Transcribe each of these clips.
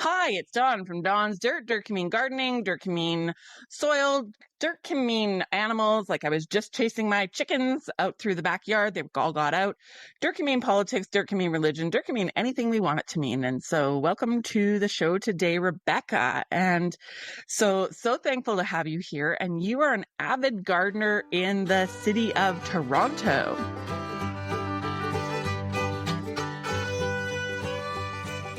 Hi, it's Dawn from Dawn's Dirt. Dirt can mean gardening, dirt can mean soil, dirt can mean animals. Like I was just chasing my chickens out through the backyard. They all got out. Dirt can mean politics, dirt can mean religion, dirt can mean anything we want it to mean. And so welcome to the show today, Rebecca. And so thankful to have you here. And you are an avid gardener in the city of Toronto.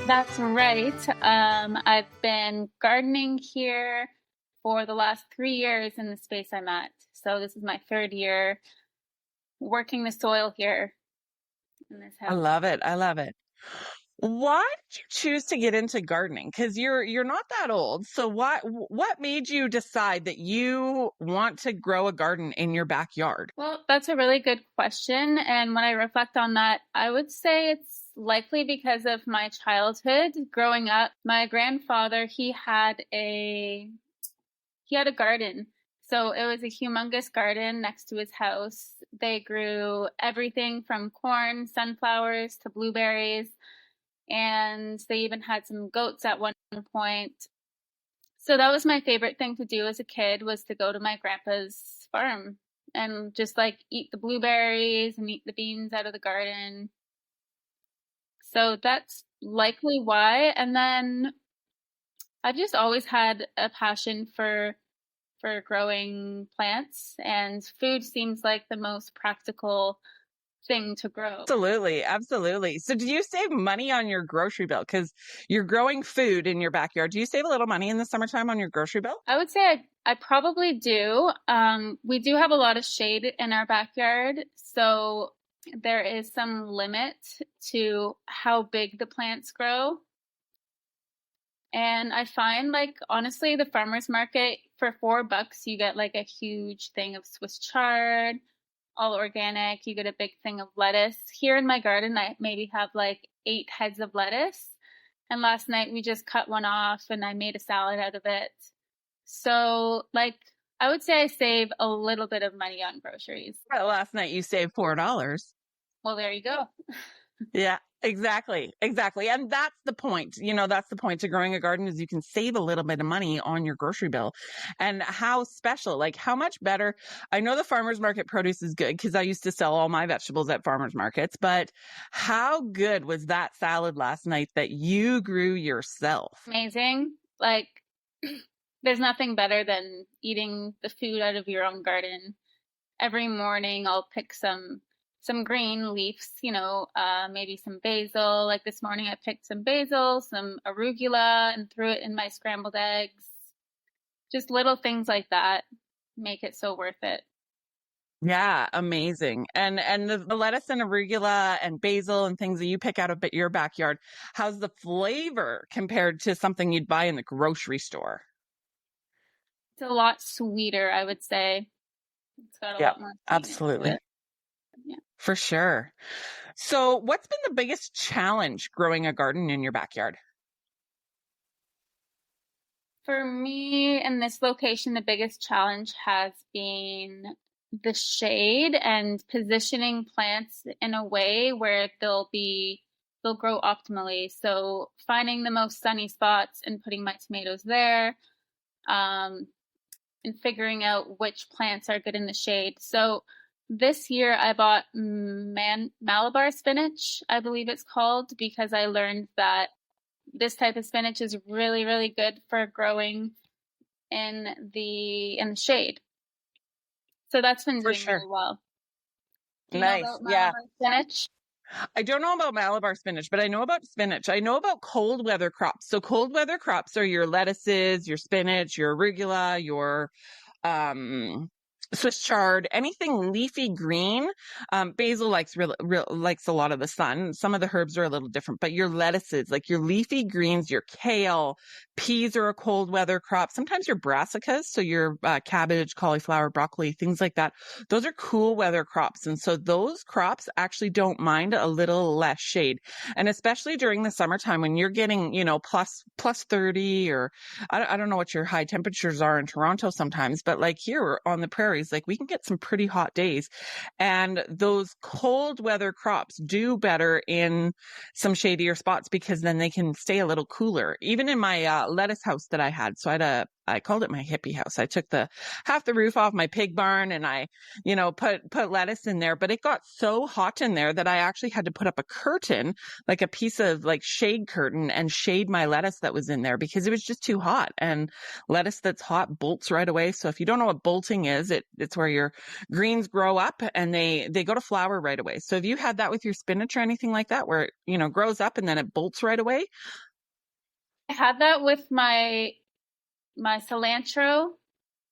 That's right. I've been gardening here for the last 3 years in the space I'm at. So this is my third year working the soil here in this house. I love it. I love it. Why did you choose to get into gardening? Because you're not that old. So what made you decide that you want to grow a garden in your backyard? Well, that's a really good question. And when I reflect on that, I would say it's likely because of my childhood. Growing up, my grandfather, he had a garden. So it was a humongous garden next to his house. They grew everything from corn, sunflowers to blueberries. And they even had some goats at one point. So that was my favorite thing to do as a kid, was to go to my grandpa's farm and just like eat the blueberries and eat the beans out of the garden. So that's likely why. And then I've just always had a passion for growing plants, and food seems like the most practical thing to grow. Absolutely. Absolutely. So do you save money on your grocery bill? Because you're growing food in your backyard. Do you save a little money in the summertime on your grocery bill? I would say I probably do. We do have a lot of shade in our backyard, so there is some limit to how big the plants grow. And I find, like, honestly, the farmer's market, for $4, you get like a huge thing of Swiss chard, all organic. You get a big thing of lettuce. Here in my garden, I maybe have like 8 heads of lettuce. And last night we just cut one off and I made a salad out of it. So, like, I would say I save a little bit of money on groceries. Well, last night you saved $4. Well, there you go. Yeah, exactly. Exactly. And that's the point. That's the point to growing a garden, is you can save a little bit of money on your grocery bill. And how special, like how much better. I know the farmer's market produce is good because I used to sell all my vegetables at farmer's markets, but how good was that salad last night that you grew yourself? Amazing. Like, there's nothing better than eating the food out of your own garden. Every morning I'll pick some green leaves, maybe some basil. Like this morning I picked some basil, some arugula, and threw it in my scrambled eggs. Just little things like that make it so worth it. Yeah, amazing. And the lettuce and arugula and basil and things that you pick out of your backyard, how's the flavor compared to something you'd buy in the grocery store? It's a lot sweeter, I would say. It's got a lot more sweetness to absolutely. it. Yeah. For sure. So what's been the biggest challenge growing a garden in your backyard? For me, in this location, the biggest challenge has been the shade and positioning plants in a way where they'll grow optimally. So finding the most sunny spots and putting my tomatoes there, and figuring out which plants are good in the shade. So this year I bought Malabar spinach, I believe it's called, because I learned that this type of spinach is really, really good for growing in the shade. So that's been doing really well. Do you know about Malabar spinach? I don't know about Malabar spinach, but I know about spinach. I know about cold weather crops. So cold weather crops are your lettuces, your spinach, your arugula, your Swiss chard, anything leafy green. Basil likes likes a lot of the sun. Some of the herbs are a little different, but your lettuces, like your leafy greens, your kale, peas are a cold weather crop. Sometimes your brassicas, so your cabbage, cauliflower, broccoli, things like that. Those are cool weather crops. And so those crops actually don't mind a little less shade. And especially during the summertime when you're getting, plus 30, or I don't know what your high temperatures are in Toronto sometimes, but like here on the prairie, varies. Like we can get some pretty hot days, and those cold weather crops do better in some shadier spots because then they can stay a little cooler. Even in my lettuce house that I had, so I called it my hippie house. I took the half the roof off my pig barn and I, put lettuce in there, but it got so hot in there that I actually had to put up a curtain, like a piece of like shade curtain, and shade my lettuce that was in there because it was just too hot. And lettuce that's hot bolts right away. So if you don't know what bolting is, it's where your greens grow up and they go to flower right away. So have you had that with your spinach or anything like that where it, grows up and then it bolts right away? I had that with my cilantro.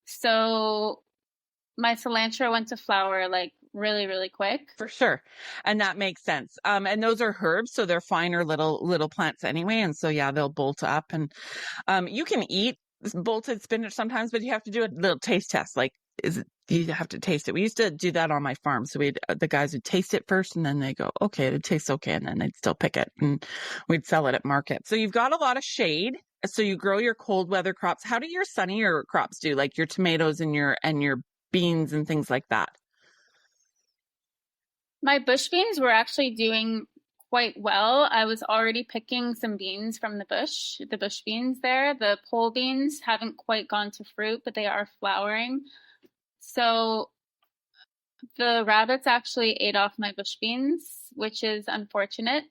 So my cilantro went to flower like really, really quick. For sure. And that makes sense. And those are herbs, so they're finer little plants anyway. And so yeah, they'll bolt up. And you can eat bolted spinach sometimes, but you have to do a little taste test. Like, you have to taste it. We used to do that on my farm. So the guys would taste it first and then they go, okay, it tastes okay. And then they'd still pick it and we'd sell it at market. So you've got a lot of shade. So you grow your cold weather crops. How do your sunnier crops do? Like your tomatoes and your beans and things like that? My bush beans were actually doing quite well. I was already picking some beans from the bush beans there. The pole beans haven't quite gone to fruit, but they are flowering. So the rabbits actually ate off my bush beans, which is unfortunate.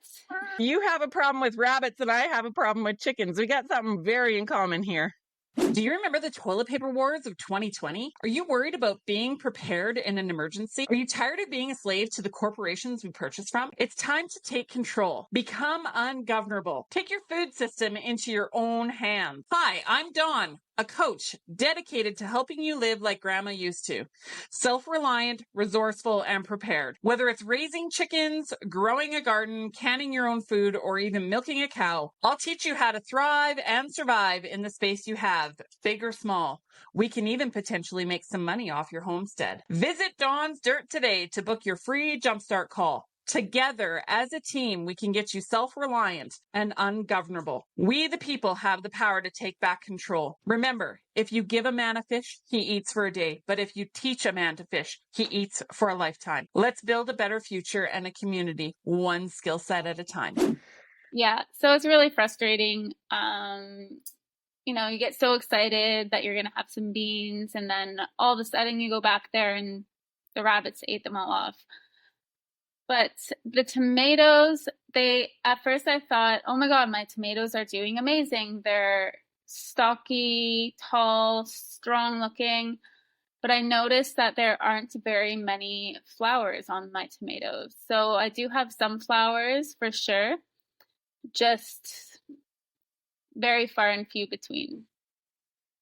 You have a problem with rabbits and I have a problem with chickens. We got something very in common here. Do you remember the toilet paper wars of 2020? Are you worried about being prepared in an emergency? Are you tired of being a slave to the corporations we purchase from? It's time to take control. Become ungovernable. Take your food system into your own hands. Hi, I'm Dawn, a coach dedicated to helping you live like grandma used to. Self-reliant, resourceful, and prepared. Whether it's raising chickens, growing a garden, canning your own food, or even milking a cow, I'll teach you how to thrive and survive in the space you have, big or small. We can even potentially make some money off your homestead. Visit Dawn's Dirt today to book your free jumpstart call. Together, as a team, we can get you self-reliant and ungovernable. We, the people, have the power to take back control. Remember, if you give a man a fish, he eats for a day. But if you teach a man to fish, he eats for a lifetime. Let's build a better future and a community, one skill set at a time. Yeah, so it's really frustrating. You get so excited that you're going to have some beans, and then all of a sudden you go back there and the rabbits ate them all off. But the tomatoes, at first I thought, oh my God, my tomatoes are doing amazing. They're stocky, tall, strong looking. But I noticed that there aren't very many flowers on my tomatoes. So I do have some flowers for sure, just very far and few between.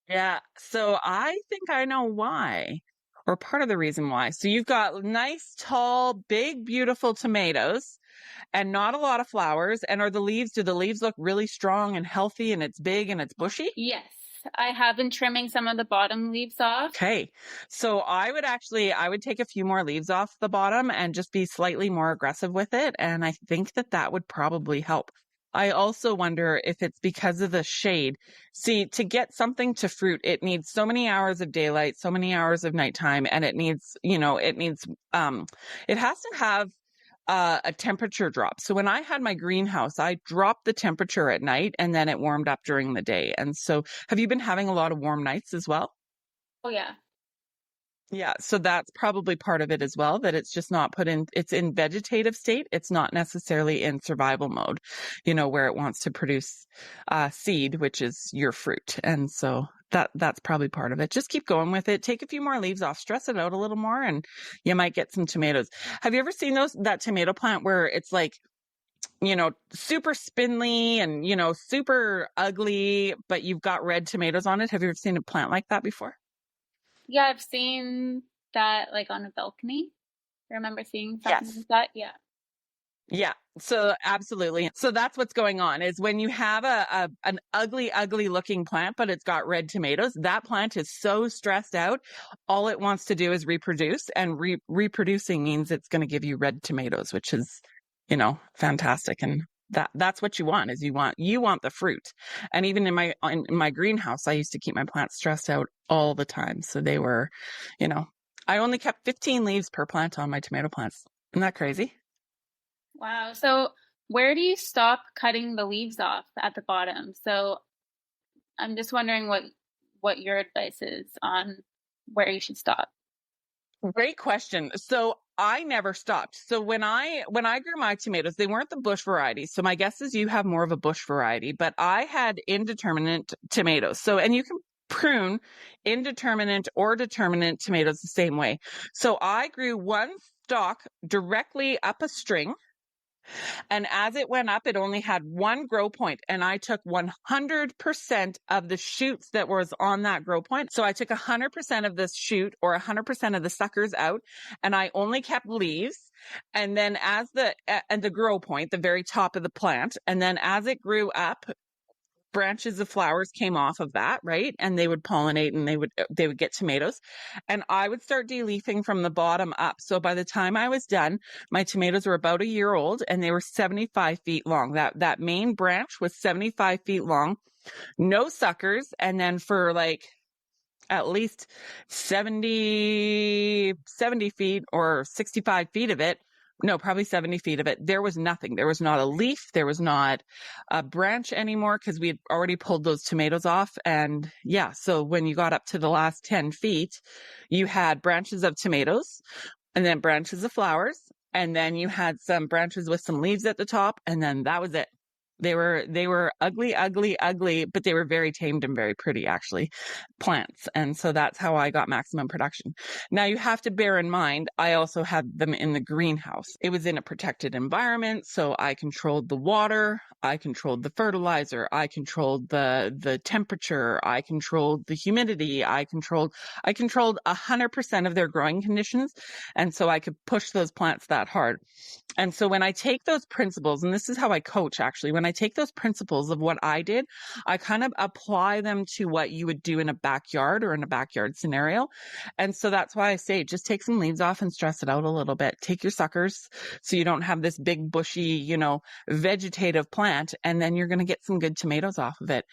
Yeah, so I think I know why, or part of the reason why. So you've got nice, tall, big, beautiful tomatoes and not a lot of flowers. And do the leaves look really strong and healthy and it's big and it's bushy? Yes, I have been trimming some of the bottom leaves off. Okay. So I would take a few more leaves off the bottom and just be slightly more aggressive with it. And I think that would probably help. I also wonder if it's because of the shade. See, to get something to fruit, it needs so many hours of daylight, so many hours of nighttime, and it has to have a temperature drop. So when I had my greenhouse, I dropped the temperature at night and then it warmed up during the day. And so have you been having a lot of warm nights as well? Oh, yeah. Yeah, so that's probably part of it as well, that it's just not it's in vegetative state. It's not necessarily in survival mode, where it wants to produce seed, which is your fruit. And so that's probably part of it. Just keep going with it. Take a few more leaves off, stress it out a little more, and you might get some tomatoes. Have you ever seen that tomato plant where it's like, super spindly and, super ugly, but you've got red tomatoes on it? Have you ever seen a plant like that before? Yeah, I've seen that like on a balcony. I remember seeing something Yes. like that. Yeah. Yeah. So absolutely. So that's what's going on is when you have an ugly, ugly looking plant, but it's got red tomatoes, that plant is so stressed out. All it wants to do is reproduce, and reproducing means it's going to give you red tomatoes, which is, fantastic. And that's what you want is you want the fruit. And even in my greenhouse, I used to keep my plants stressed out all the time. So they were, I only kept 15 leaves per plant on my tomato plants. Isn't that crazy? Wow. So where do you stop cutting the leaves off at the bottom? So I'm just wondering what your advice is on where you should stop. Great question. So I never stopped. So when I grew my tomatoes, they weren't the bush varieties. So my guess is you have more of a bush variety, but I had indeterminate tomatoes. So and you can prune indeterminate or determinate tomatoes the same way. So I grew one stalk directly up a string, and as it went up, it only had one grow point. And I took 100% of the shoots that was on that grow point. So I took 100% of this shoot or 100% of the suckers out, and I only kept leaves. And then and the grow point, the very top of the plant. And then as it grew up, branches of flowers came off of that, right? And they would pollinate and they would get tomatoes. And I would start de-leafing from the bottom up. So by the time I was done, my tomatoes were about a year old and they were 75 feet long. That main branch was 75 feet long, no suckers. And then for like at least 70 feet or 65 feet of it. No, probably 70 feet of it. There was nothing. There was not a leaf. There was not a branch anymore because we had already pulled those tomatoes off. And yeah, so when you got up to the last 10 feet, you had branches of tomatoes and then branches of flowers. And then you had some branches with some leaves at the top. And then that was it. They were ugly, ugly, ugly, but they were very tamed and very pretty, actually, plants. And so that's how I got maximum production. Now you have to bear in mind, I also had them in the greenhouse. It was in a protected environment, so I controlled the water, I controlled the fertilizer, I controlled the temperature, I controlled the humidity, I controlled 100% of their growing conditions, and so I could push those plants that hard. And so when I take those principles, and this is how I coach actually, when I take those principles of what I did, I kind of apply them to what you would do in a backyard or in a backyard scenario. And so that's why I say just take some leaves off and stress it out a little bit. Take your suckers so you don't have this big bushy, vegetative plant, and then you're going to get some good tomatoes off of it.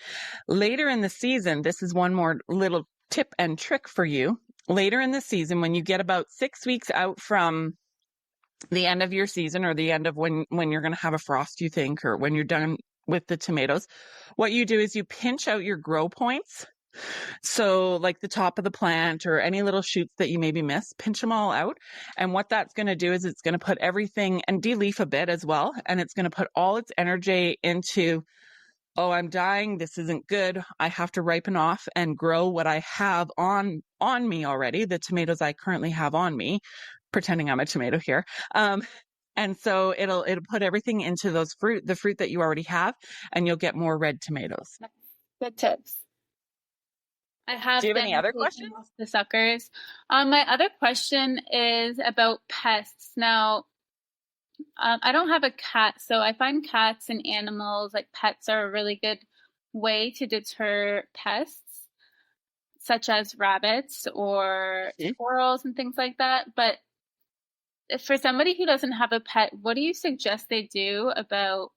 Later in the season, this is one more little tip and trick for you. Later in the season, when you get about 6 weeks out from the end of your season or the end of when you're going to have a frost, you think, or when you're done with the tomatoes, what you do is you pinch out your grow points. So like the top of the plant or any little shoots that you maybe miss, pinch them all out. And what that's going to do is it's going to put everything and de-leaf a bit as well. And it's going to put all its energy into, oh, I'm dying. This isn't good. I have to ripen off and grow what I have on me already, the tomatoes I currently have on me, pretending I'm a tomato here. And so it'll put everything into the fruit that you already have, and you'll get more red tomatoes. Good tips. I Do have you have any been other taking questions? off the suckers. My other question is about pests. Now, I don't have a cat, so I find cats and animals like pets are a really good way to deter pests, such as rabbits or Mhm. squirrels and things like that. But for somebody who doesn't have a pet, what do you suggest they do about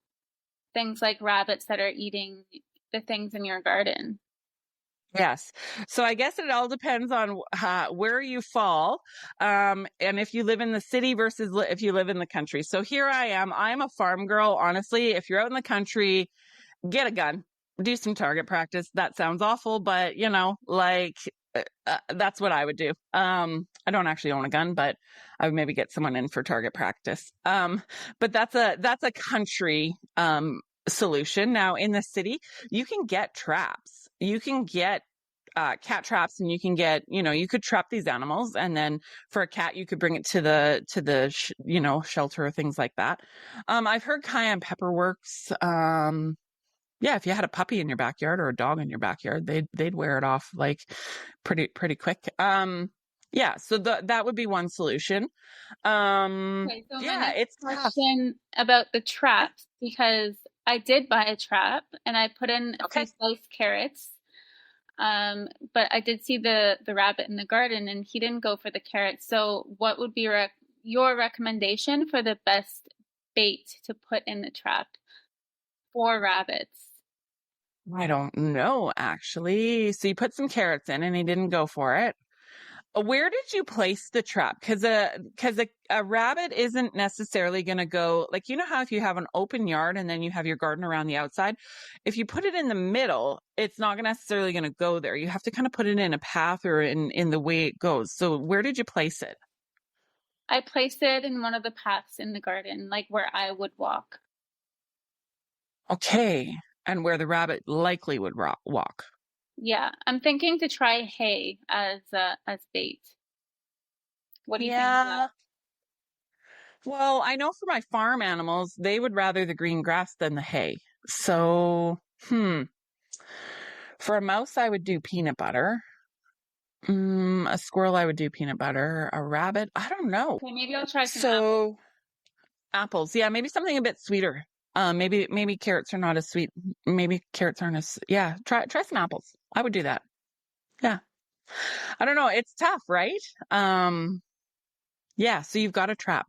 things like rabbits that are eating the things in your garden? Yes. So I guess it all depends on where you fall, and if you live in the city versus if you live in the country. So here I am. I'm a farm girl. Honestly, if you're out in the country, get a gun, do some target practice. That sounds awful, but that's what I would do. I don't actually own a gun, but I would maybe get someone in for target practice. But that's a country solution. Now in the city, you can get traps. You can get cat traps, and you can get, you could trap these animals, and then for a cat, you could bring it to the shelter or things like that. I've heard cayenne pepper works. Yeah, if you had a puppy in your backyard or a dog in your backyard, they'd wear it off like pretty quick. Yeah, so that would be one solution. Okay, so my Yeah, next it's tough. question about the Yeah, traps, because I did buy a trap and I put in a few okay. sliced carrots. But I did see the rabbit in the garden and he didn't go for the carrots. So what would be your recommendation for the best bait to put in the trap for rabbits? I don't know actually. So you put some carrots in and he didn't go for it. Where did you place the trap? Because a rabbit isn't necessarily going to go, like, you know how if you have an open yard and then you have your garden around the outside, if you put it in the middle, it's not necessarily going to go there. You have to kind of put it in a path or in the way it goes. So where did you place it? I placed it in one of the paths in the garden, like where I would walk. Okay. And where the rabbit likely would walk. Yeah, I'm thinking to try hay as bait. What do you think of that? Yeah. Well, I know for my farm animals, they would rather the green grass than the hay. So, for a mouse, I would do peanut butter. A squirrel, I would do peanut butter. A rabbit, I don't know. Okay, maybe I'll try some apples. So apples, yeah, maybe something a bit sweeter. Maybe carrots are not as sweet. Maybe carrots aren't as, yeah. Try some apples. I would do that. Yeah, I don't know. It's tough, right? Yeah. So you've got a trap.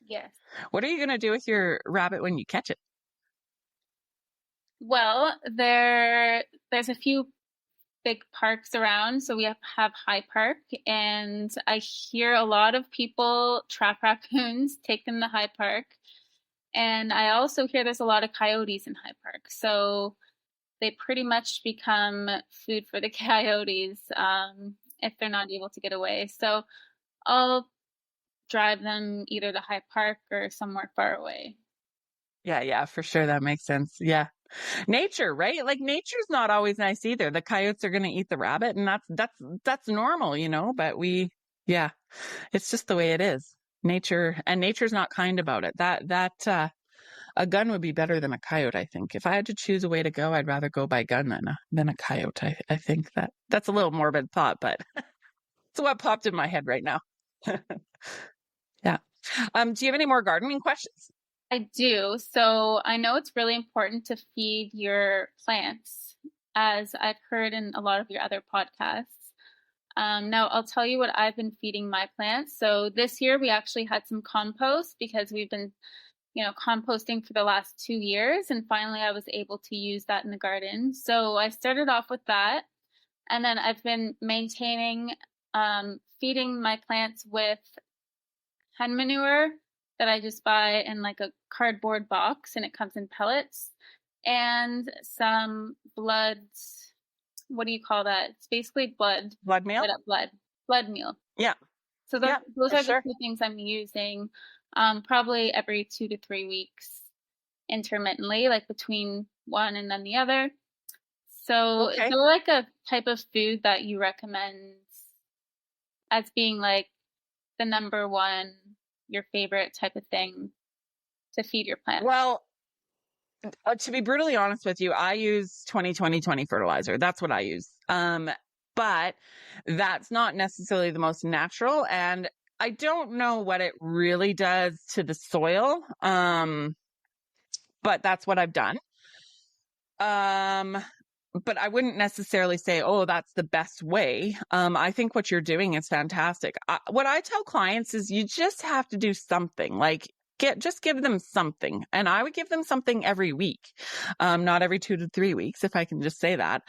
Yes. What are you gonna do with your rabbit when you catch it? Well, there's a few big parks around. So we have High Park, and I hear a lot of people trap raccoons, take them to High Park. And I also hear there's a lot of coyotes in High Park. So they pretty much become food for the coyotes if they're not able to get away. So I'll drive them either to High Park or somewhere far away. Yeah, for sure. That makes sense. Yeah. Nature, right? Like nature's not always nice either. The coyotes are going to eat the rabbit and that's normal, but yeah, it's just the way it is. Nature's not kind about it. A gun would be better than a coyote, I think. If I had to choose a way to go, I'd rather go by gun than a coyote. I think that's a little morbid thought, but it's what popped in my head right now. Yeah. Do you have any more gardening questions? I do. So I know it's really important to feed your plants, as I've heard in a lot of your other podcasts. Now, I'll tell you what I've been feeding my plants. So this year we actually had some compost because we've been, composting for the last 2 years. And finally, I was able to use that in the garden. So I started off with that. And then I've been maintaining, feeding my plants with hen manure that I just buy in like a cardboard box, and it comes in pellets, and some blood. What do you call that? It's basically blood. Blood meal? Blood meal. Yeah. So those are the sure. two things I'm using, probably every 2 to 3 weeks intermittently, like between one and then the other. So is Okay. there like a type of food that you recommend as being like the number one, your favorite type of thing to feed your plants? Well, to be brutally honest with you, I use 20-20-20 fertilizer. That's what I use. But that's not necessarily the most natural, and I don't know what it really does to the soil. But that's what I've done. But I wouldn't necessarily say, oh, that's the best way. I think what you're doing is fantastic. What I tell clients is you just have to do something. Like just give them something. And I would give them something every week, not every 2 to 3 weeks, if I can just say that.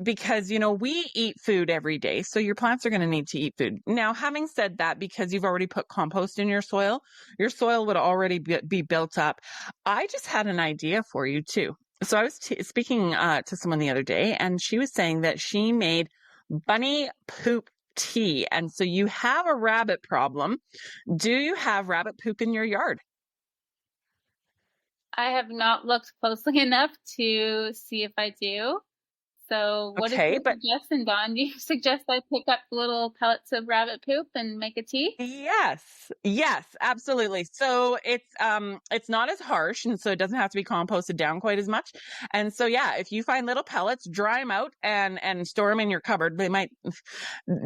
Because, we eat food every day. So your plants are going to need to eat food. Now, having said that, because you've already put compost in your soil would already be built up. I just had an idea for you too. So I was speaking to someone the other day, and she was saying that she made bunny poop tea. And so you have a rabbit problem. Do you have rabbit poop in your yard? I have not looked closely enough to see if I do. So what is Okay, your but suggestion, Dawn? Do you suggest I pick up little pellets of rabbit poop and make a tea? yes, absolutely. So it's not as harsh, and so it doesn't have to be composted down quite as much. And so yeah, if you find little pellets, dry them out and store them in your cupboard. They might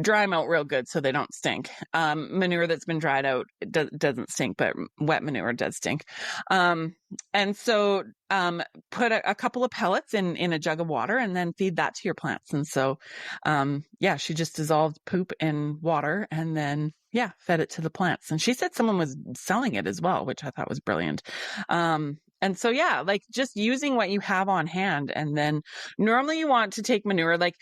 dry them out real good so they don't stink. Manure that's been dried out doesn't stink, but wet manure does stink. And so put a couple of pellets in a jug of water and then feed that to your plants. And so, she just dissolved poop in water and then, fed it to the plants. And she said someone was selling it as well, which I thought was brilliant. And so, yeah, like just using what you have on hand. And then normally you want to take manure, like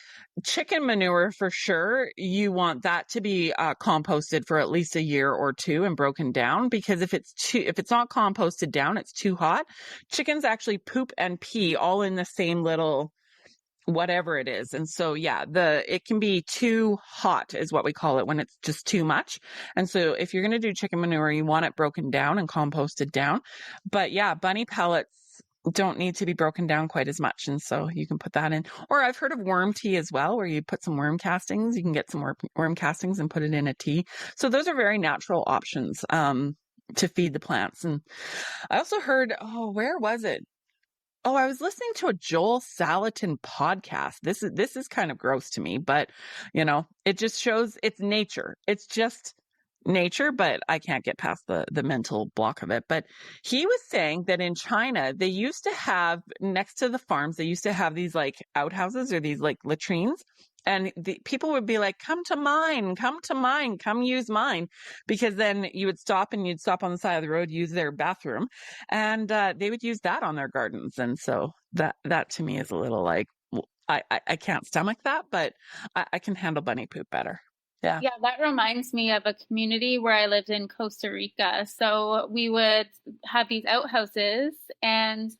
chicken manure for sure. You want that to be composted for at least a year or two and broken down, because if it's not composted down, it's too hot. Chickens actually poop and pee all in the same little whatever it is. And so, yeah, it can be too hot is what we call it, when it's just too much. And so if you're going to do chicken manure, you want it broken down and composted down. But yeah, bunny pellets don't need to be broken down quite as much. And so you can put that in. Or I've heard of worm tea as well, where you put some worm castings. You can get some worm castings and put it in a tea. So those are very natural options to feed the plants. And I also heard, where was it? Oh, I was listening to a Joel Salatin podcast. This is kind of gross to me, but it just shows it's nature. It's just nature, but I can't get past the mental block of it. But he was saying that in China, they used to have, next to the farms, they used to have these like outhouses or these like latrines. And the people would be like, come to mine, come use mine. Because then you'd stop on the side of the road, use their bathroom. And they would use that on their gardens. And so that to me is a little like, I can't stomach that, but I can handle bunny poop better. Yeah. Yeah, that reminds me of a community where I lived in Costa Rica. So we would have these outhouses, and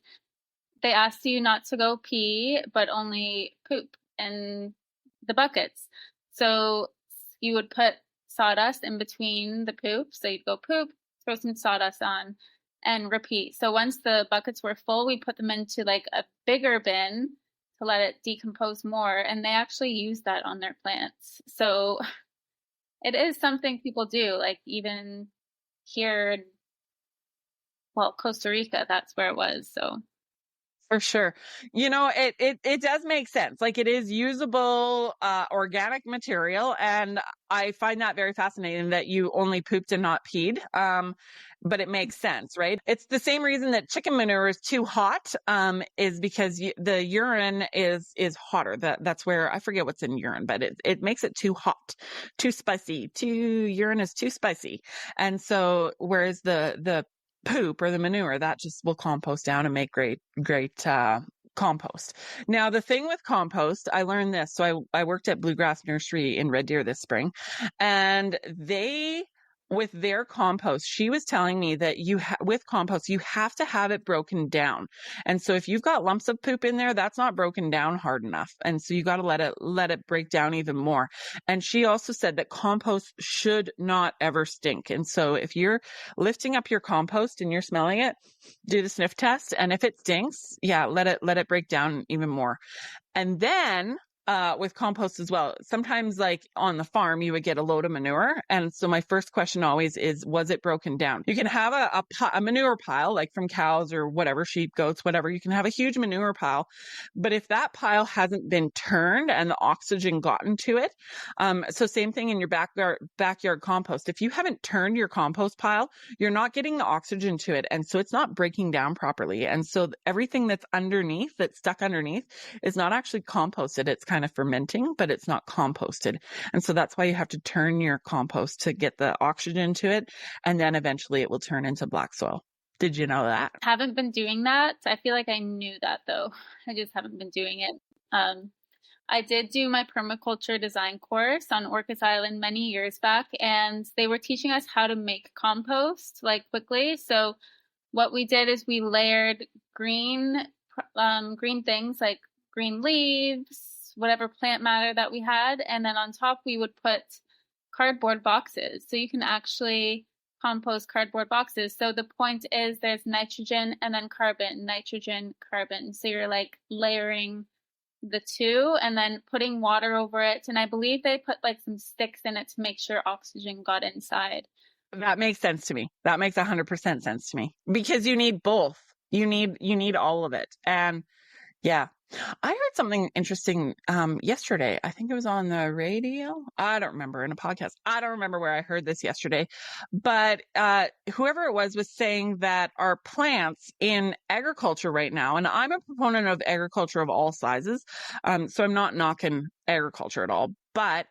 they asked you not to go pee, but only poop in the buckets. So you would put sawdust in between the poop. So you'd go poop, throw some sawdust on, and repeat. So once the buckets were full, we put them into like a bigger bin to let it decompose more. And they actually use that on their plants. So it is something people do, like even here, well, Costa Rica, that's where it was. So for sure. It does make sense. Like, it is usable, organic material. And I find that very fascinating that you only pooped and not peed. But it makes sense, right? It's the same reason that chicken manure is too hot, is because the urine is hotter. That's where, I forget what's in urine, but it makes it too hot, too spicy. Urine is too spicy. And so, whereas the poop or the manure, that just will compost down and make great compost. Now, the thing with compost, I learned this. So I worked at Bluegrass Nursery in Red Deer this spring, and with their compost, she was telling me that with compost, you have to have it broken down. And so if you've got lumps of poop in there, that's not broken down hard enough. And so you got to let it break down even more. And she also said that compost should not ever stink. And so if you're lifting up your compost and you're smelling it, do the sniff test. And if it stinks, yeah, let it break down even more. And then with compost as well, sometimes like on the farm, you would get a load of manure. And so my first question always is, was it broken down? You can have a manure pile, like from cows or whatever, sheep, goats, whatever. You can have a huge manure pile. But if that pile hasn't been turned and the oxygen gotten to it, so same thing in your backyard compost. If you haven't turned your compost pile, you're not getting the oxygen to it. And so it's not breaking down properly. And so everything that's stuck underneath is not actually composted. It's kind of fermenting, but it's not composted. And so that's why you have to turn your compost to get the oxygen to it. And then eventually it will turn into black soil. Did you know that? Haven't been doing that. I feel like I knew that though. I just haven't been doing it. I did do my permaculture design course on Orcas Island many years back, and they were teaching us how to make compost like quickly. So what we did is we layered green things like green leaves, whatever plant matter that we had. And then on top, we would put cardboard boxes. So you can actually compost cardboard boxes. So the point is there's nitrogen and then carbon, nitrogen, carbon. So you're like layering the two and then putting water over it. And I believe they put like some sticks in it to make sure oxygen got inside. That makes sense to me. That makes 100% sense to me, because you need both. You need all of it. And yeah, I heard something interesting yesterday. I think it was on the radio. I don't remember, in a podcast. I don't remember where I heard this yesterday, but whoever it was saying that our plants in agriculture right now, and I'm a proponent of agriculture of all sizes, so I'm not knocking agriculture at all, but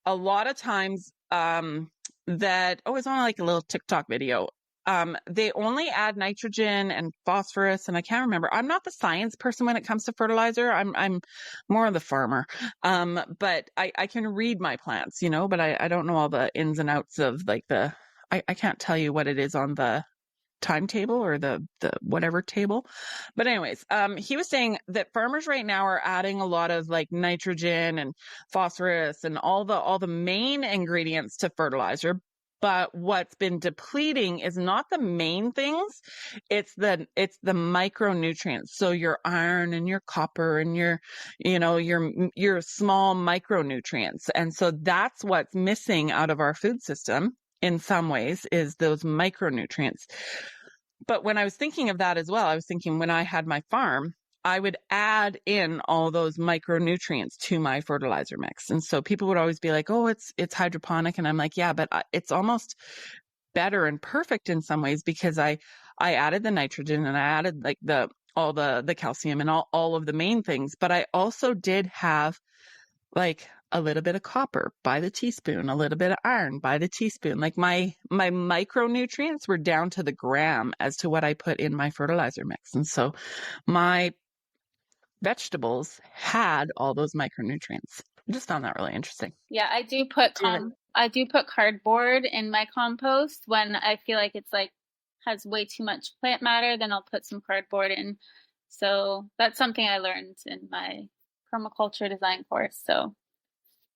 a lot of times it's on like a little TikTok video. They only add nitrogen and phosphorus, and I can't remember. I'm not the science person when it comes to fertilizer. I'm more of the farmer. But I can read my plants, but I don't know all the ins and outs of like I can't tell you what it is on the timetable or the whatever table. But anyways, he was saying that farmers right now are adding a lot of like nitrogen and phosphorus and all the main ingredients to fertilizer. But what's been depleting is not the main things. It's the micronutrients. So your iron and your copper and your small micronutrients. And so that's what's missing out of our food system in some ways is those micronutrients. But when I was thinking of that as well, I was thinking when I had my farm, I would add in all those micronutrients to my fertilizer mix. And so people would always be like, "Oh, it's hydroponic." And I'm like, "Yeah, but it's almost better and perfect in some ways because I added the nitrogen and I added like all the calcium and all of the main things, but I also did have like a little bit of copper by the teaspoon, a little bit of iron by the teaspoon. Like my micronutrients were down to the gram as to what I put in my fertilizer mix. And so my vegetables had all those micronutrients. I just found that really interesting. Yeah, I do put cardboard in my compost when I feel like it's like has way too much plant matter, then I'll put some cardboard in. So that's something I learned in my permaculture design course. So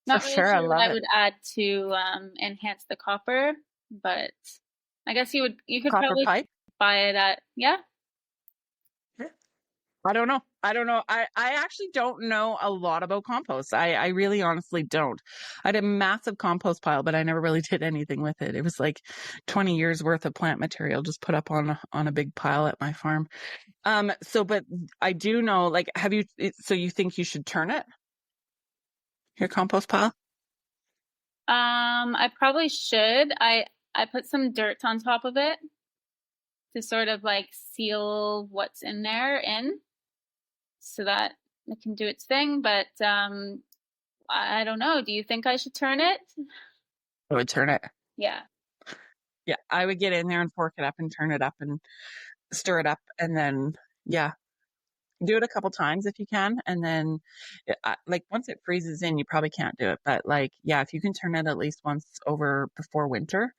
For not really sure. I sure what love I it. would add to enhance the copper, but I guess you could Copper probably pipe. buy it at yeah. I don't know. I actually don't know a lot about compost. I really honestly don't. I had a massive compost pile, but I never really did anything with it. It was like 20 years worth of plant material just put up on a big pile at my farm. But I do know, like, so you think you should turn it? Your compost pile? I probably should. I put some dirt on top of it to sort of like seal what's in there in so that it can do its thing, but I don't know. Do you think I should turn it? I would turn it. Yeah. Yeah, I would get in there and fork it up and turn it up and stir it up and then yeah, do it a couple times if you can, and then like once it freezes in, you probably can't do it. But like, yeah, if you can turn it at least once over before winter,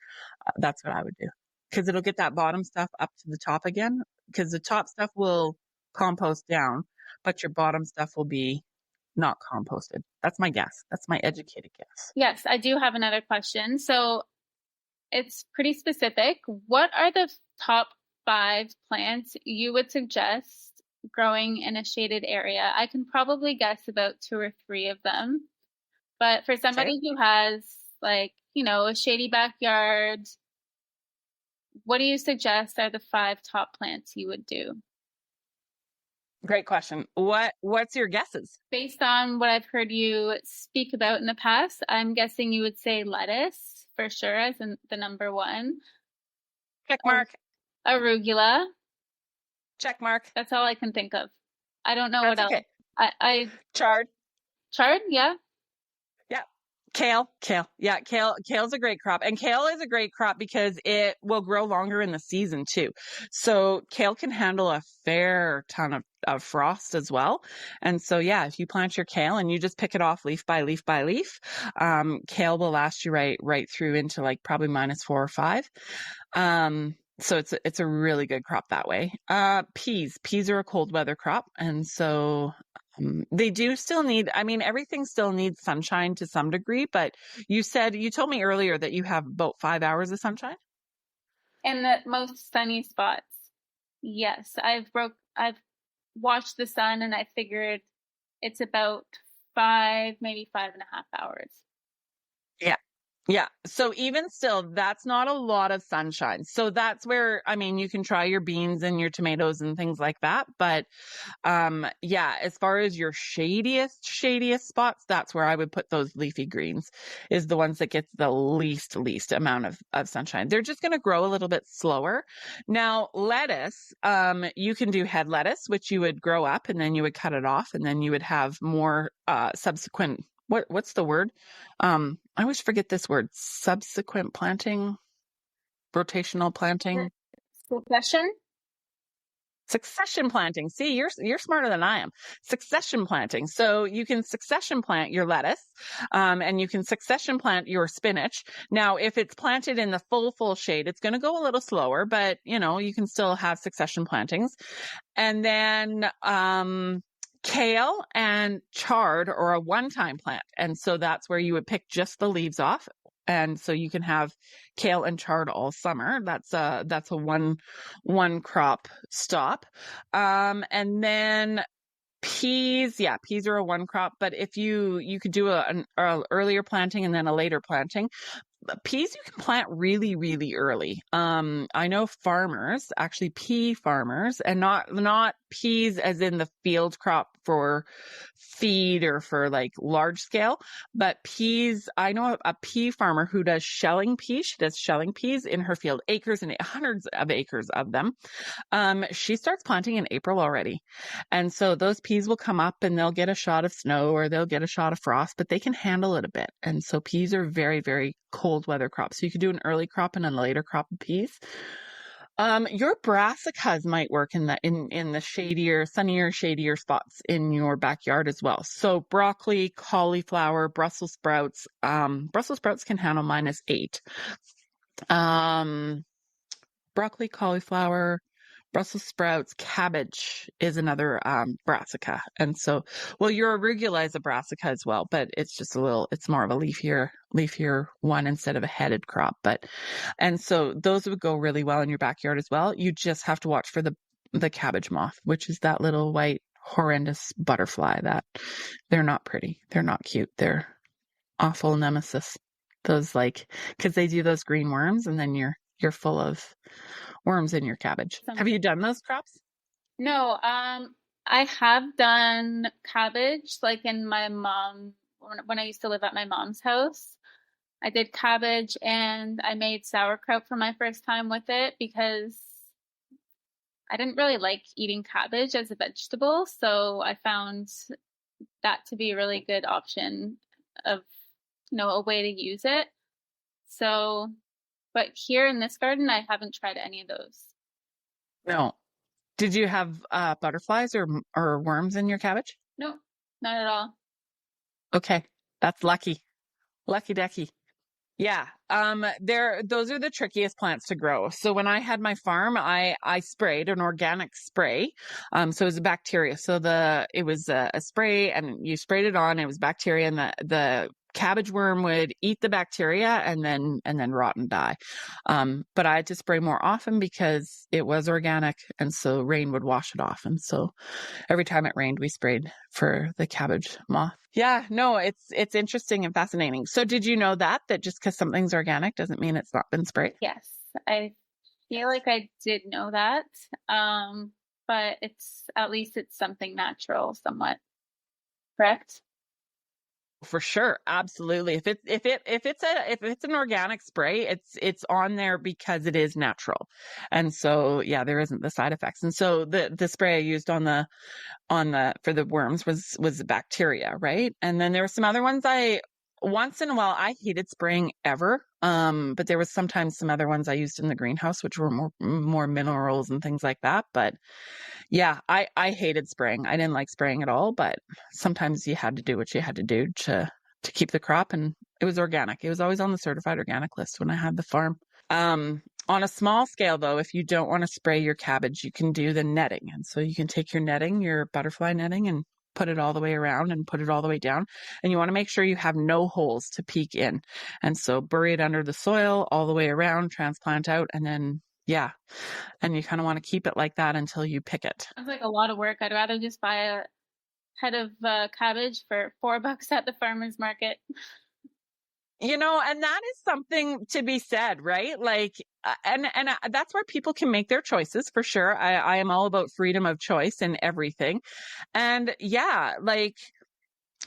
that's what I would do because it'll get that bottom stuff up to the top again. Because the top stuff will compost down, but your bottom stuff will be not composted. That's my guess. That's my educated guess. Yes, I do have another question. So it's pretty specific. What are the top 5 plants you would suggest growing in a shaded area? I can probably guess about 2 or 3 of them. But for Okay. somebody who has like, a shady backyard, what do you suggest are the 5 top plants you would do? Great question. What's your guesses? Based on what I've heard you speak about in the past, I'm guessing you would say lettuce for sure as the number 1. Check mark. Arugula. Check mark. That's all I can think of. I don't know That's what else. okay. I Chard. chard, yeah. Yeah. Kale. Yeah, kale's a great crop. And kale is a great crop because it will grow longer in the season too. So kale can handle a fair ton of frost as well. And so yeah, if you plant your kale and you just pick it off leaf by leaf by leaf, kale will last you right through into like probably -4 or 5. So it's a really good crop that way. Peas are a cold weather crop. And so they do still need, I mean, everything still needs sunshine to some degree, but you told me earlier that you have about 5 hours of sunshine. And the most sunny spots. Yes, I've watched the sun and I figured it's about 5, maybe 5.5 hours. Yeah. Yeah. So even still, that's not a lot of sunshine. So that's where, I mean, you can try your beans and your tomatoes and things like that. But yeah, as far as your shadiest spots, that's where I would put those leafy greens is the ones that get the least amount of sunshine. They're just going to grow a little bit slower. Now, lettuce, you can do head lettuce, which you would grow up and then you would cut it off and then you would have more subsequent what's the word? I always forget this word. Subsequent planting, rotational planting. Succession? Succession planting. See, you're smarter than I am. Succession planting. So you can succession plant your lettuce, and you can succession plant your spinach. Now, if it's planted in the full shade, it's going to go a little slower, but you can still have succession plantings. And then kale and chard are a one-time plant, and so that's where you would pick just the leaves off. And so you can have kale and chard all summer. That's a one crop stop. And then peas, yeah, peas are a one crop. But if you could do an earlier planting and then a later planting. Peas you can plant really, really early. I know farmers, actually pea farmers, and not peas as in the field crop for feed or for like large scale, but peas. I know a pea farmer who does shelling peas. She does shelling peas in her field, acres and hundreds of acres of them. She starts planting in April already. And so those peas will come up and they'll get a shot of snow or they'll get a shot of frost, but they can handle it a bit. And so peas are very, very cold weather crops. So you could do an early crop and a later crop of peas. Your brassicas might work in the shadier, sunnier, shadier spots in your backyard as well. So broccoli, cauliflower, Brussels sprouts. Brussels sprouts can handle -8. Broccoli, cauliflower, Brussels sprouts, cabbage is another brassica. And so, well, your arugula is a brassica as well, but it's just it's more of a leafier one instead of a headed crop. And so those would go really well in your backyard as well. You just have to watch for the cabbage moth, which is that little white horrendous butterfly that they're not pretty. They're not cute. They're awful nemesis. Those because they do those green worms and then you're full of worms in your cabbage. Have you done those crops? No, I have done cabbage like in my mom when I used to live at my mom's house. I did cabbage and I made sauerkraut for my first time with it because I didn't really like eating cabbage as a vegetable, so I found that to be a really good option of a way to use it. So, but here in this garden, I haven't tried any of those. No. Did you have butterflies or worms in your cabbage? No, not at all. Okay. That's lucky. Lucky ducky. Yeah. Those are the trickiest plants to grow. So when I had my farm, I sprayed an organic spray. So it was a bacteria. So it was a spray and you sprayed it on, it was bacteria and the cabbage worm would eat the bacteria and then rot and die. But I had to spray more often because it was organic. And so rain would wash it off. And so every time it rained, we sprayed for the cabbage moth. Yeah, no, it's interesting and fascinating. So did you know that just because something's organic doesn't mean it's not been sprayed? Yes, I feel like I did know that. But at least it's something natural, somewhat. Correct? For sure, absolutely. If it's an organic spray, it's on there because it is natural, and so yeah, there isn't the side effects. And so the spray I used for the worms was bacteria, right? And then there were some other ones once in a while I hated spraying ever, but there was sometimes some other ones I used in the greenhouse which were more minerals and things like that. But yeah, I hated spraying. I didn't like spraying at all, but sometimes you had to do what you had to do to keep the crop, and it was organic. It was always on the certified organic list when I had the farm. On a small scale though, if you don't want to spray your cabbage, you can do the netting. And so you can take your butterfly netting and put it all the way around and put it all the way down. And you want to make sure you have no holes to peek in. And so bury it under the soil all the way around, transplant out, and then yeah. And you kind of want to keep it like that until you pick it. Sounds like a lot of work. I'd rather just buy a head of cabbage for $4 at the farmer's market. And that is something to be said, right? And that's where people can make their choices for sure. I am all about freedom of choice in everything. And yeah,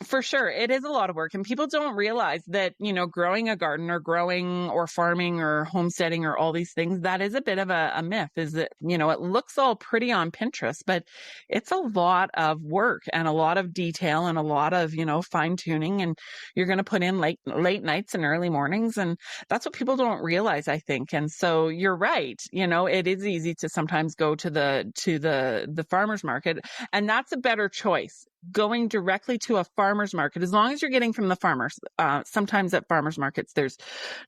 For sure. It is a lot of work. And people don't realize that, growing a garden or growing or farming or homesteading or all these things, that is a bit of a myth, is that, it looks all pretty on Pinterest, but it's a lot of work and a lot of detail and a lot of, fine tuning. And you're going to put in late nights and early mornings. And that's what people don't realize, I think. And so you're right. It is easy to sometimes go to the farmer's market, and that's a better choice. Going directly to a farmer's market, as long as you're getting from the farmers. Sometimes at farmers markets, there's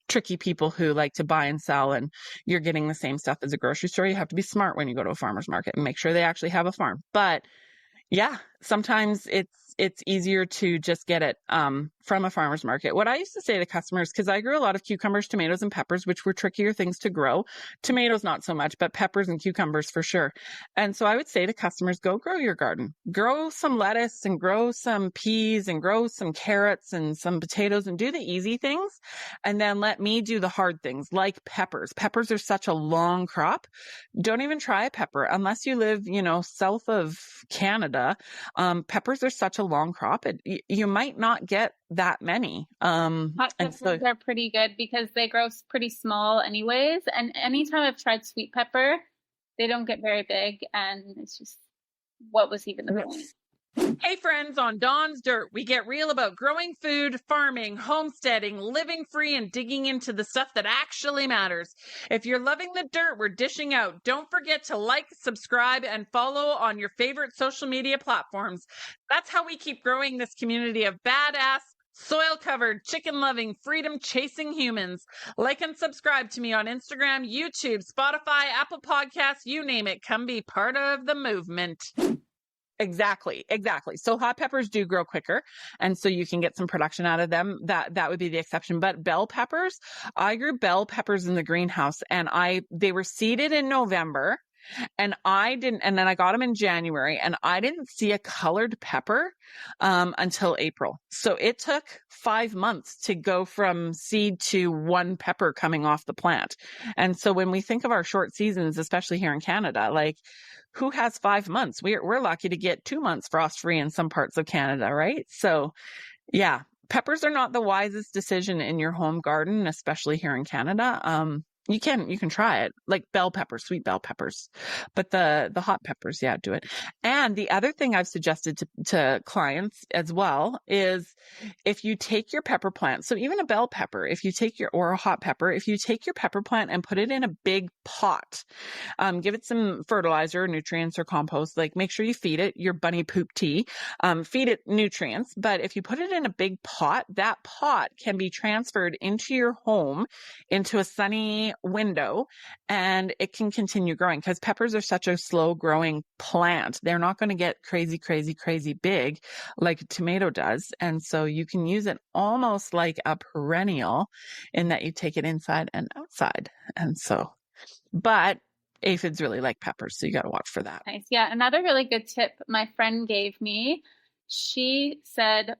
tricky people who like to buy and sell, and you're getting the same stuff as a grocery store. You have to be smart when you go to a farmer's market and make sure they actually have a farm. But yeah, sometimes it's easier to just get it from a farmer's market. What I used to say to customers, because I grew a lot of cucumbers, tomatoes, and peppers, which were trickier things to grow. Tomatoes, not so much, but peppers and cucumbers for sure. And so I would say to customers, go grow your garden. Grow some lettuce and grow some peas and grow some carrots and some potatoes and do the easy things. And then let me do the hard things like peppers. Peppers are such a long crop. Don't even try a pepper unless you live, south of Canada. Peppers are such a long crop. You might not get that many. Hot And peppers so are pretty good because they grow pretty small anyways. And anytime I've tried sweet pepper, they don't get very big. And it's just, what was even the point? Hey friends, on Dawn's Dirt, we get real about growing food, farming, homesteading, living free, and digging into the stuff that actually matters. If you're loving the dirt we're dishing out, don't forget to like, subscribe, and follow on your favorite social media platforms. That's how we keep growing this community of badass, soil-covered, chicken-loving, freedom-chasing humans. Like and subscribe to me on Instagram, YouTube, Spotify, Apple Podcasts, you name it. Come be part of the movement. Exactly. So hot peppers do grow quicker, and so you can get some production out of them. That would be the exception. But bell peppers, I grew bell peppers in the greenhouse, and they were seeded in November, and then I got them in January, and I didn't see a colored pepper until April. So it took 5 months to go from seed to one pepper coming off the plant. And so when we think of our short seasons, especially here in Canada, like, who has 5 months? We're lucky to get 2 months frost free in some parts of Canada, right? So yeah, peppers are not the wisest decision in your home garden, especially here in Canada. You can try it, like bell peppers, sweet bell peppers, but the hot peppers, yeah, do it. And the other thing I've suggested to clients as well is, if you take your pepper plant, so even a bell pepper, or a hot pepper, if you take your pepper plant and put it in a big pot, give it some fertilizer, nutrients, or compost. Like, make sure you feed it your bunny poop tea. Feed it nutrients. But if you put it in a big pot, that pot can be transferred into your home, into a sunny window, and it can continue growing, because peppers are such a slow growing plant. They're not going to get crazy big like a tomato does. And so you can use it almost like a perennial, in that you take it inside and outside. And so, but aphids really like peppers, so you got to watch for that. Nice. Yeah. Another really good tip my friend gave me, she said,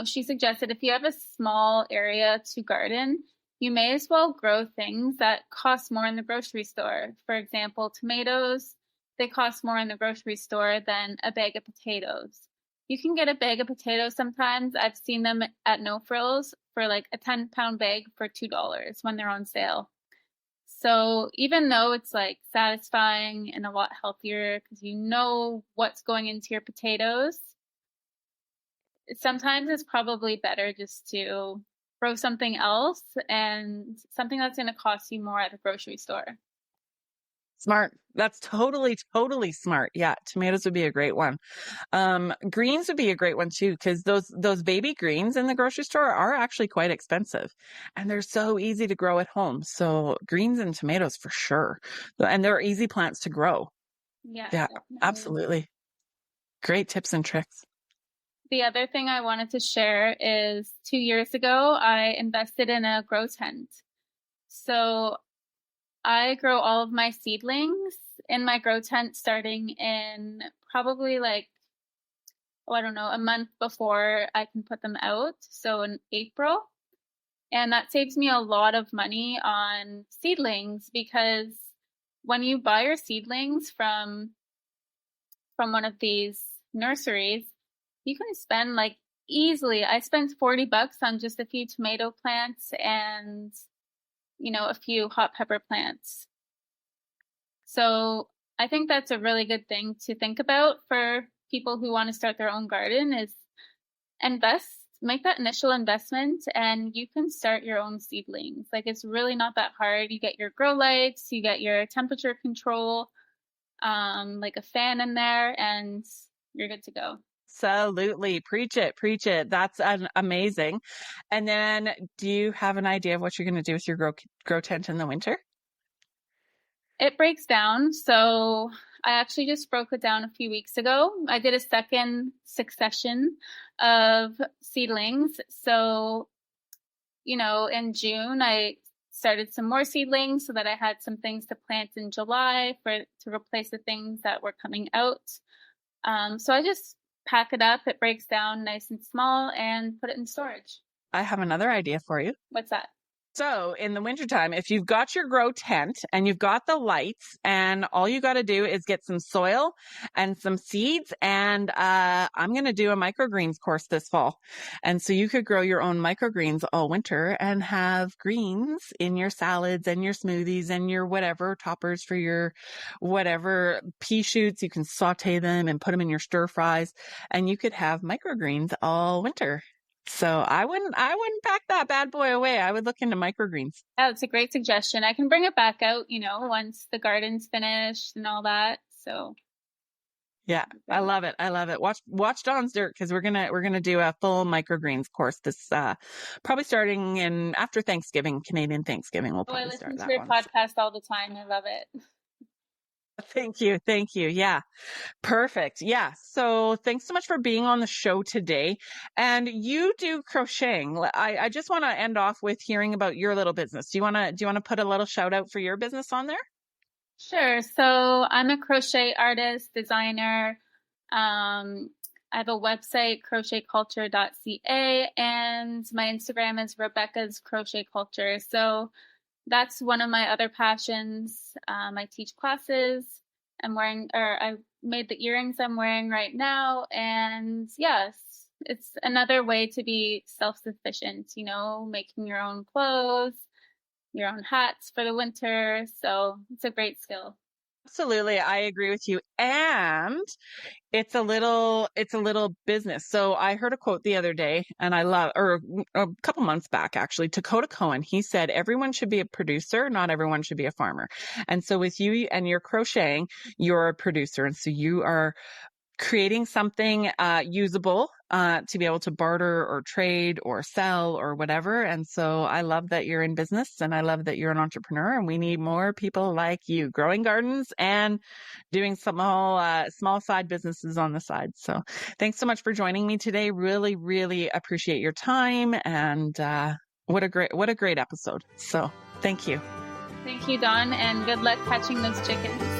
she suggested, if you have a small area to garden, you may as well grow things that cost more in the grocery store. For example, tomatoes, they cost more in the grocery store than a bag of potatoes. You can get a bag of potatoes sometimes. I've seen them at No Frills for like a 10-pound bag for $2 when they're on sale. So even though it's like satisfying and a lot healthier because you know what's going into your potatoes, sometimes it's probably better just to grow something else, and something that's going to cost you more at the grocery store. Smart. That's totally smart. Yeah, tomatoes would be a great one. Greens would be a great one too, because those baby greens in the grocery store are actually quite expensive, and they're so easy to grow at home. So greens and tomatoes for sure, and they're easy plants to grow. Yeah, definitely. Absolutely. Great tips and tricks. The other thing I wanted to share is 2 years ago, I invested in a grow tent. So I grow all of my seedlings in my grow tent starting in probably a month before I can put them out. So in April. And that saves me a lot of money on seedlings, because when you buy your seedlings from one of these nurseries, you can spend like Easily. I spent $40 on just a few tomato plants and, a few hot pepper plants. So I think that's a really good thing to think about for people who want to start their own garden is make that initial investment and you can start your own seedlings. Like it's really not that hard. You get your grow lights, you get your temperature control, like a fan in there, and you're good to go. Absolutely. Preach it. Preach it. That's amazing. And then do you have an idea of what you're going to do with your grow tent in the winter? It breaks down. So I actually just broke it down a few weeks ago. I did a second succession of seedlings. So, in June, I started some more seedlings so that I had some things to plant in July to replace the things that were coming out. So I just pack it up. It breaks down nice and small and put it in storage. I have another idea for you. What's that? So in the wintertime, if you've got your grow tent and you've got the lights and all you got to do is get some soil and some seeds, and I'm going to do a microgreens course this fall. And so you could grow your own microgreens all winter and have greens in your salads and your smoothies and your whatever toppers for your whatever pea shoots. You can saute them and put them in your stir fries, and you could have microgreens all winter. So I wouldn't pack that bad boy away. I would look into microgreens. Yeah, it's a great suggestion. I can bring it back out, once the garden's finished and all that. So yeah, I love it. I love it. Watch Dawn's Dirt because we're gonna do a full microgreens course this probably starting in after Thanksgiving, Canadian Thanksgiving. We'll probably start that one. I listen to your podcast all the time. I love it. Thank you. Thank you. Yeah. Perfect. Yeah. So thanks so much for being on the show today. And you do crocheting. I just want to end off with hearing about your little business. Do you want to put a little shout out for your business on there? Sure. So I'm a crochet artist, designer. I have a website, crochetculture.ca, and my Instagram is Rebecca's Crochet Culture. So that's one of my other passions. I teach classes. I made the earrings I'm wearing right now. And yes, it's another way to be self-sufficient, making your own clothes, your own hats for the winter. So it's a great skill. Absolutely. I agree with you. And it's a little business. So I heard a quote the other day and or a couple months back, actually, Dakota Cohen. He said, everyone should be a producer. Not everyone should be a farmer. And so with you and your crocheting, you're a producer. And so you are creating something usable to be able to barter or trade or sell or whatever. And so I love that you're in business and I love that you're an entrepreneur, and we need more people like you growing gardens and doing small side businesses on the side. So thanks so much for joining me today. Really, really appreciate your time, and what a great episode. So thank you. Thank you, Dawn, and good luck catching those chickens.